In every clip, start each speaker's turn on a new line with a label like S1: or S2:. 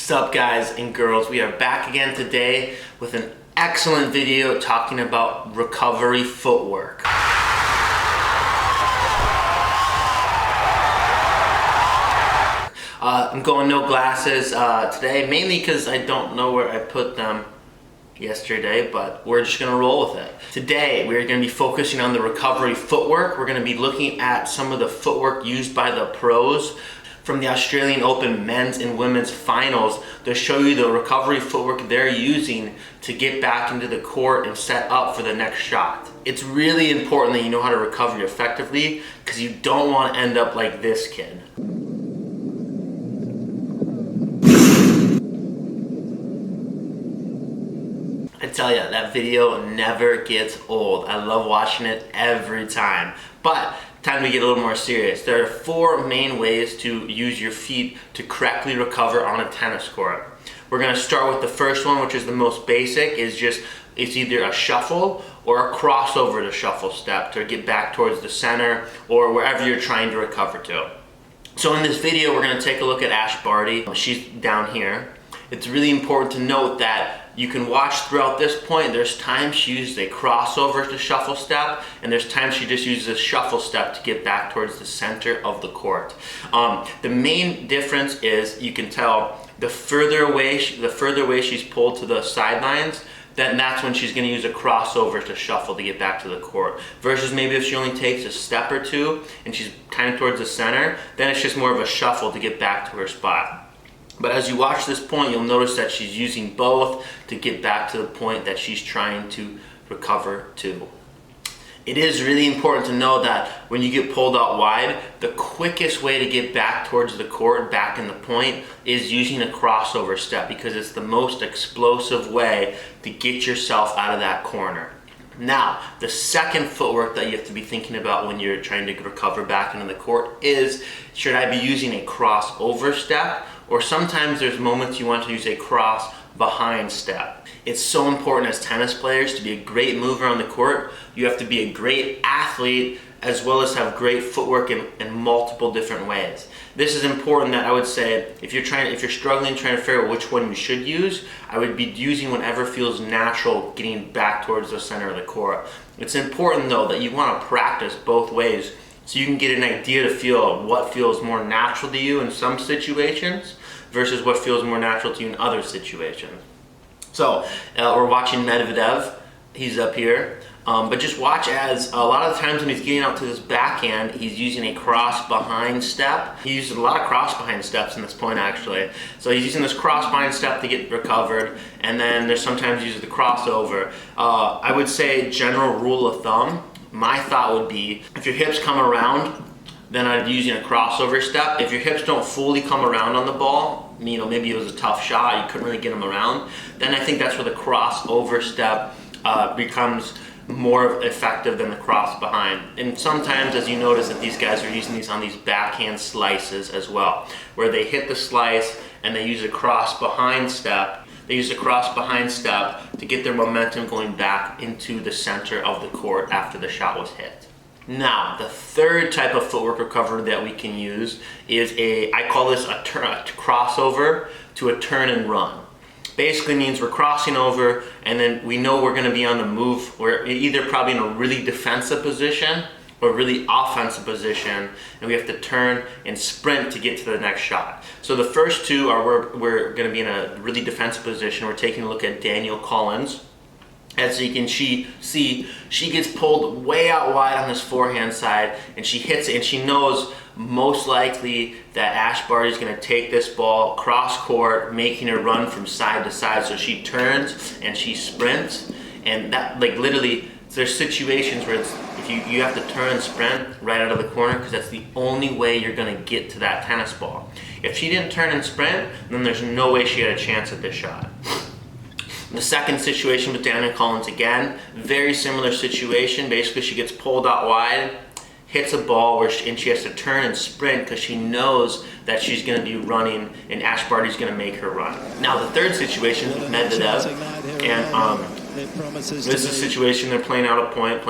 S1: Sup guys and girls, we are back again today with an excellent video talking about recovery footwork. I'm going no glasses today, mainly because I don't know where I put them yesterday, but we're just gonna roll with it. Today, we're gonna be focusing on the recovery footwork. We're gonna be looking at some of the footwork used by the pros from the Australian Open men's and women's finals to show you the recovery footwork they're using to get back into the court and set up for the next shot. It's really important that you know how to recover effectively because you don't want to end up like this kid. I tell you, that video never gets old. I love watching it every time. But time to get a little more serious. There are 4 main ways to use your feet to correctly recover on a tennis court. We're going to start with the first one, which is the most basic. It's either a shuffle or a crossover to shuffle step to get back towards the center or wherever you're trying to recover to. So in this video, we're going to take a look at Barty. She's down here. It's really important to note that you can watch throughout this point. There's times she uses a crossover to shuffle step, and there's times she just uses a shuffle step to get back towards the center of the court. The main difference is you can tell the further away she's pulled to the sidelines, then that's when she's going to use a crossover to shuffle to get back to the court. Versus maybe if she only takes a step or two and she's kind of towards the center, then it's just more of a shuffle to get back to her spot. But as you watch this point, you'll notice that she's using both to get back to the point that she's trying to recover to. It is really important to know that when you get pulled out wide, the quickest way to get back towards the court, back in the point, is using a crossover step because it's the most explosive way to get yourself out of that corner. Now, the second footwork that you have to be thinking about when you're trying to recover back into the court is, should I be using a crossover step? Or sometimes there's moments you want to use a cross behind step. It's so important as tennis players to be a great mover on the court. You have to be a great athlete as well as have great footwork in multiple different ways. This is important that I would say if you're struggling trying to figure out which one you should use, I would be using whatever feels natural getting back towards the center of the court. It's important though that you want to practice both ways so you can get an idea to feel what feels more natural to you in some situations versus what feels more natural to you in other situations. So we're watching Medvedev, he's up here, but just watch as a lot of the times when he's getting out to this backhand, he's using a cross behind step. He uses a lot of cross behind steps in this point actually. So he's using this cross behind step to get recovered, and then there's sometimes he uses the crossover. I would say general rule of thumb, my thought would be if your hips come around, then I'd be using a crossover step. If your hips don't fully come around on the ball, maybe it was a tough shot, you couldn't really get them around, then I think that's where the crossover step becomes more effective than the cross behind. And sometimes, as you notice, that these guys are using these on these backhand slices as well, where they hit the slice and they use a cross behind step. They use a cross behind step to get their momentum going back into the center of the court after the shot was hit. Now, the third type of footwork recovery that we can use is I call this a crossover to a turn and run. Basically means we're crossing over and then we know we're going to be on the move. We're either probably in a really defensive position or really offensive position, and we have to turn and sprint to get to the next shot. So the first two are we're going to be in a really defensive position. We're taking a look at Danielle Collins. As you can see, she gets pulled way out wide on this forehand side, and she hits it, and she knows most likely that Barty is going to take this ball cross court, making her run from side to side. So she turns and she sprints, and that, like, literally, there's situations where you have to turn and sprint right out of the corner because that's the only way you're going to get to that tennis ball. If she didn't turn and sprint, then there's no way she had a chance at this shot. The second situation with Danielle Collins, again, very similar situation. Basically, she gets pulled out wide, hits a ball and she has to turn and sprint because she knows that she's going to be running and Barty's going to make her run. Now, the third situation with Medvedev, and this is a situation they're playing out a point.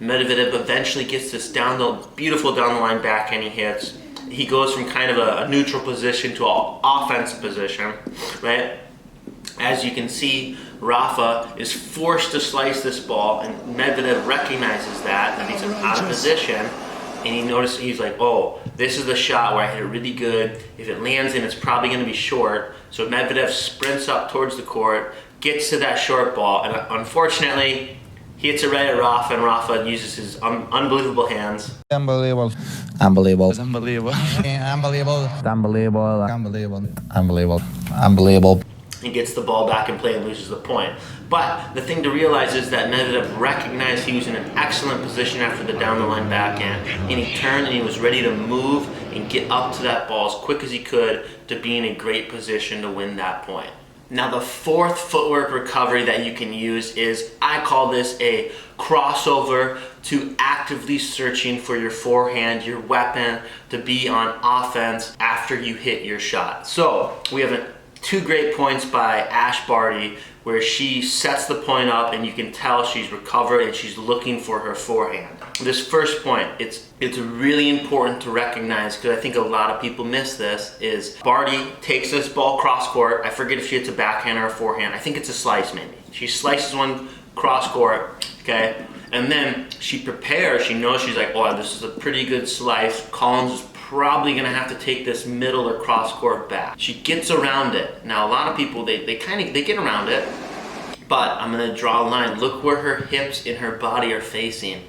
S1: Medvedev eventually gets this beautiful down the line backhand he hits. he goes from kind of a neutral position to an offensive position, right? As you can see, Rafa is forced to slice this ball, and Medvedev recognizes that he's out of position, and he notices, he's like, oh, this is the shot where I hit it really good. If it lands in, it's probably going to be short. So Medvedev sprints up towards the court, gets to that short ball, and unfortunately, he hits it right at Rafa, and Rafa uses his unbelievable hands.
S2: Unbelievable.
S3: Unbelievable.
S2: Unbelievable.
S3: Unbelievable.
S2: Unbelievable.
S3: Unbelievable. Unbelievable. Unbelievable.
S1: He gets the ball back in play and loses the point. But the thing to realize is that Medvedev recognized he was in an excellent position after the down the line backhand, and he turned and he was ready to move and get up to that ball as quick as he could to be in a great position to win that point. Now the fourth footwork recovery that you can use is, I call this a crossover to actively searching for your forehand, your weapon, to be on offense after you hit your shot. So we have two great points by Ash Barty where she sets the point up and you can tell she's recovered and she's looking for her forehand. This first point, it's really important to recognize, because I think a lot of people miss this, is Barty takes this ball cross court. I forget if she hits a backhand or a forehand. I think it's a slice maybe. She slices one cross court, okay? And then she prepares, she knows, she's like, oh, this is a pretty good slice. Collins is probably gonna have to take this middle or cross court back. She gets around it. Now a lot of people, they get around it, but I'm gonna draw a line. Look where her hips and her body are facing.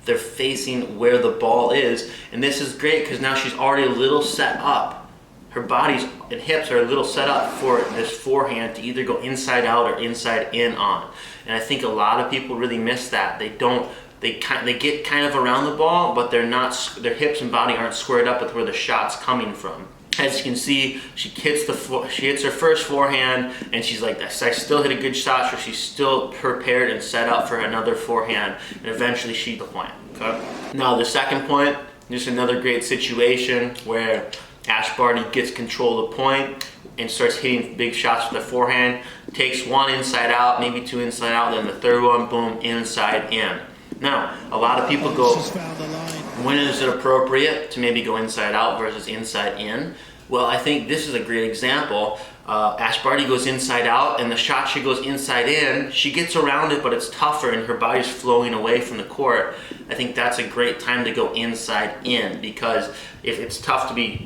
S1: They're facing where the ball is, and this is great because now she's already a little set up. Her bodies and hips are a little set up for this forehand to either go inside out or inside in on. And I think a lot of people really miss that. They get kind of around the ball, but they're not. Their hips and body aren't squared up with where the shot's coming from. As you can see, she hits her first forehand, and she's like, I still hit a good shot, so she's still prepared and set up for another forehand, and eventually she hit the point. Okay. Now the second point, just another great situation where Ash Barty gets control of the point and starts hitting big shots with the forehand. Takes one inside out, maybe two inside out, then the third one, boom, inside in. Now, a lot of people go, when is it appropriate to maybe go inside out versus inside in? Well, I think this is a great example. Ash Barty goes inside out, and the shot she goes inside in, she gets around it, but it's tougher and her body's flowing away from the court. I think that's a great time to go inside in, because if it's tough to be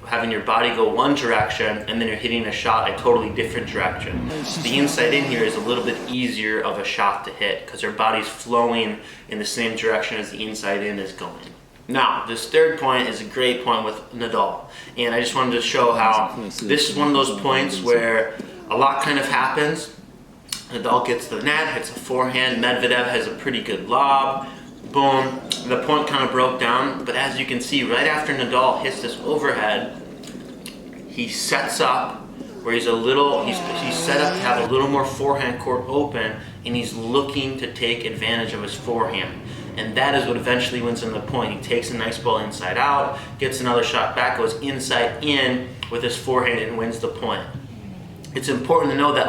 S1: having your body go one direction and then you're hitting a shot a totally different direction. The inside in here is a little bit easier of a shot to hit because her body's flowing in the same direction as the inside in is going. Now, this third point is a great point with Nadal, and I just wanted to show how this is one of those points where a lot kind of happens. Nadal gets the net, hits a forehand, Medvedev has a pretty good lob, boom, the point kind of broke down, but as you can see, right after Nadal hits this overhead, he sets up where he's set up to have a little more forehand court open, and he's looking to take advantage of his forehand. And that is what eventually wins him the point. He takes a nice ball inside out, gets another shot back, goes inside in with his forehand and wins the point. It's important to know that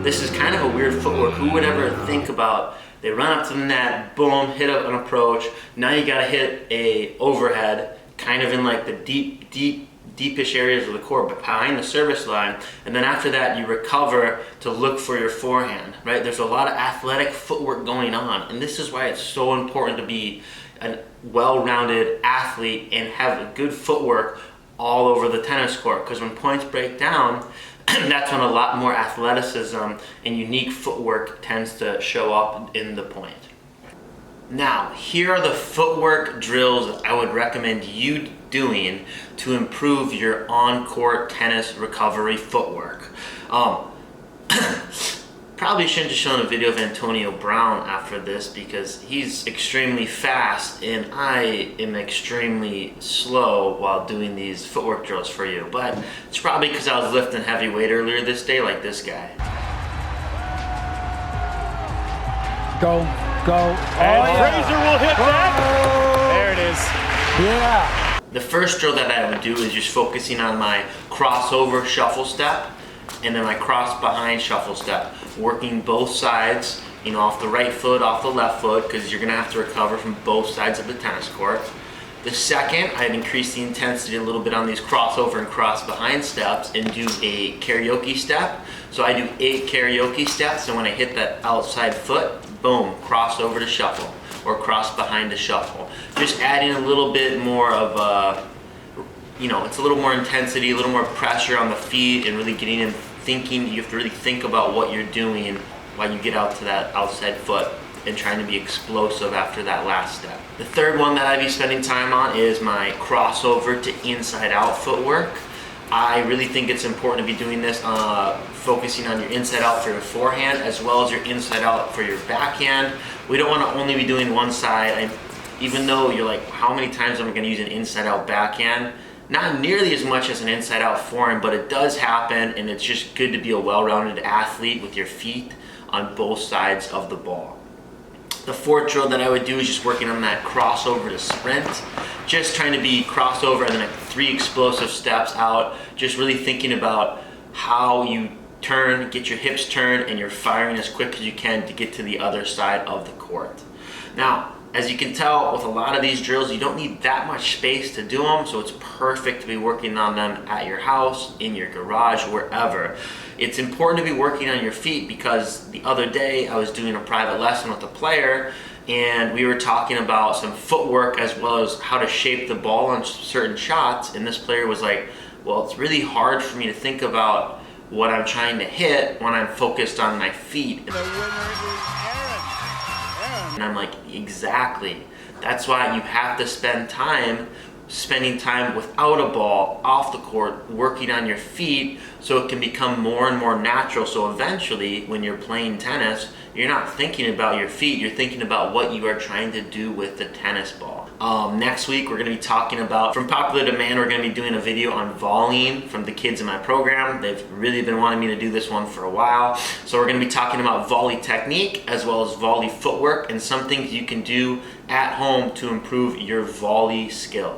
S1: this is kind of a weird footwork. Who would ever think about, they run up to the net, boom, hit up an approach, now you gotta hit a overhead, kind of in the deepish areas of the court, but behind the service line, and then after that you recover to look for your forehand, right? There's a lot of athletic footwork going on, and this is why it's so important to be a well-rounded athlete and have a good footwork all over the tennis court, because when points break down, that's when a lot more athleticism and unique footwork tends to show up in the point. Now, here are the footwork drills I would recommend you doing to improve your on-court tennis recovery footwork. Probably shouldn't have shown a video of Antonio Brown after this because he's extremely fast and I am extremely slow while doing these footwork drills for you. But it's probably because I was lifting heavy weight earlier this day like this guy.
S2: Go.
S4: And Fraser will hit that. There it is.
S2: Yeah.
S1: The first drill that I would do is just focusing on my crossover shuffle step and then my cross behind shuffle step, working both sides, off the right foot, off the left foot, because you're gonna have to recover from both sides of the tennis court. The second, I'd increase the intensity a little bit on these crossover and cross behind steps and do a karaoke step. So I do 8 karaoke steps, and when I hit that outside foot, boom, cross over to shuffle or cross behind to shuffle. Just adding a little bit more of a, it's a little more intensity, a little more pressure on the feet, and really getting in thinking. You have to really think about what you're doing while you get out to that outside foot and trying to be explosive after that last step. The third one that I'd be spending time on is my crossover to inside out footwork. I really think it's important to be doing this, focusing on your inside out for your forehand as well as your inside out for your backhand. We don't want to only be doing one side. Even though you're like, how many times am I going to use an inside out backhand? Not nearly as much as an inside out forehand, but it does happen, and it's just good to be a well-rounded athlete with your feet on both sides of the ball. The fourth drill that I would do is just working on that crossover to sprint. Just trying to be crossover and then 3 explosive steps out. Just really thinking about how you turn, get your hips turned, and you're firing as quick as you can to get to the other side of the court. Now, as you can tell, with a lot of these drills, you don't need that much space to do them, so it's perfect to be working on them at your house, in your garage, wherever. It's important to be working on your feet because the other day I was doing a private lesson with a player, and we were talking about some footwork as well as how to shape the ball on certain shots, and this player was like, well, it's really hard for me to think about what I'm trying to hit when I'm focused on my feet. And I'm like, exactly. That's why you have to spending time without a ball off the court, working on your feet so it can become more and more natural. So eventually, when you're playing tennis, you're not thinking about your feet, you're thinking about what you are trying to do with the tennis ball. Next week, we're going to be talking about, from popular demand, we're going to be doing a video on volleying from the kids in my program. They've really been wanting me to do this one for a while. So we're going to be talking about volley technique as well as volley footwork and some things you can do at home to improve your volley skills.